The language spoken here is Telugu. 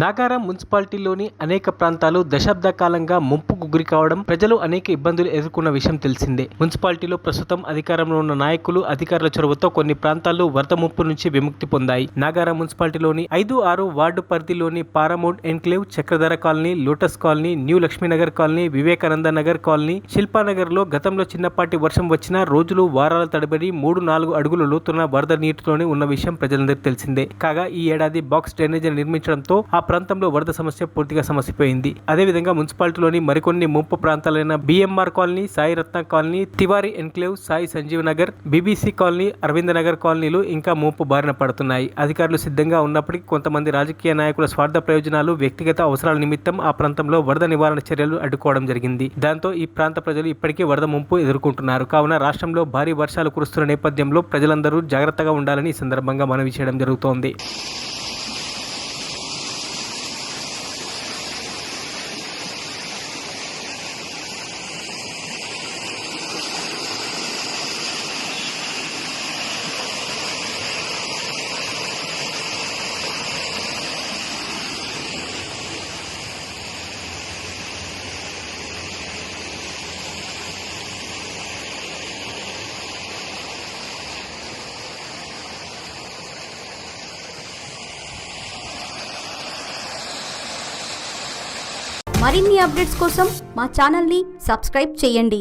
నాగారం మున్సిపాలిటీలోని అనేక ప్రాంతాలు దశాబ్ద కాలంగా ముంపుకు గురి కావడం, ప్రజలు అనేక ఇబ్బందులు ఎదుర్కొన్న విషయం తెలిసిందే. మున్సిపాలిటీలో ప్రస్తుతం అధికారంలో ఉన్న నాయకులు, అధికారుల చొరవతో కొన్ని ప్రాంతాలు వరద ముప్పు నుంచి విముక్తి పొందాయి. నాగారం మున్సిపాలిటీలోని 5-6 వార్డు పరిధిలోని paramount enclave, Chakradhara colony, lotus colony, new Lakshminagar colony, Vivekananda Nagar colony, Shilpanagar లో గతంలో చిన్నపాటి వర్షం వచ్చినా రోజులు వారాల తడబడి 3-4 అడుగుల లోతున్న వరద నీటితోనే ఉన్న విషయం ప్రజలందరికీ తెలిసిందే. కాగా ఈ ఏడాది బాక్స్ డ్రైనేజీ నిర్మించడంతో ఆ ప్రాంతంలో వరద సమస్య పూర్తిగా సమసిపోయింది. అదేవిధంగా మున్సిపాలిటీలోని మరికొన్ని ముంపు ప్రాంతాలైన BMR colony, Sai Ratna colony, Tiwari enclave, Sai Sanjeev Nagar, BBC colony, Aravinda Nagar కాలనీలు ఇంకా ముంపు బారిన పడుతున్నాయి. అధికారులు సిద్ధంగా ఉన్నప్పటికీ కొంతమంది రాజకీయ నాయకుల స్వార్థ ప్రయోజనాలు, వ్యక్తిగత అవసరాల నిమిత్తం ఆ ప్రాంతంలో వరద నివారణ చర్యలు అడ్డుకోవడం జరిగింది. దాంతో ఈ ప్రాంత ప్రజలు ఇప్పటికే వరద ముంపు ఎదుర్కొంటున్నారు. కావున రాష్ట్రంలో భారీ వర్షాలు కురుస్తున్న నేపథ్యంలో ప్రజలందరూ జాగ్రత్తగా ఉండాలని ఈ సందర్భంగా మనవి చేయడం జరుగుతోంది. మరిన్ని అప్డేట్స్ కోసం మా ఛానల్ని సబ్స్క్రైబ్ చేయండి.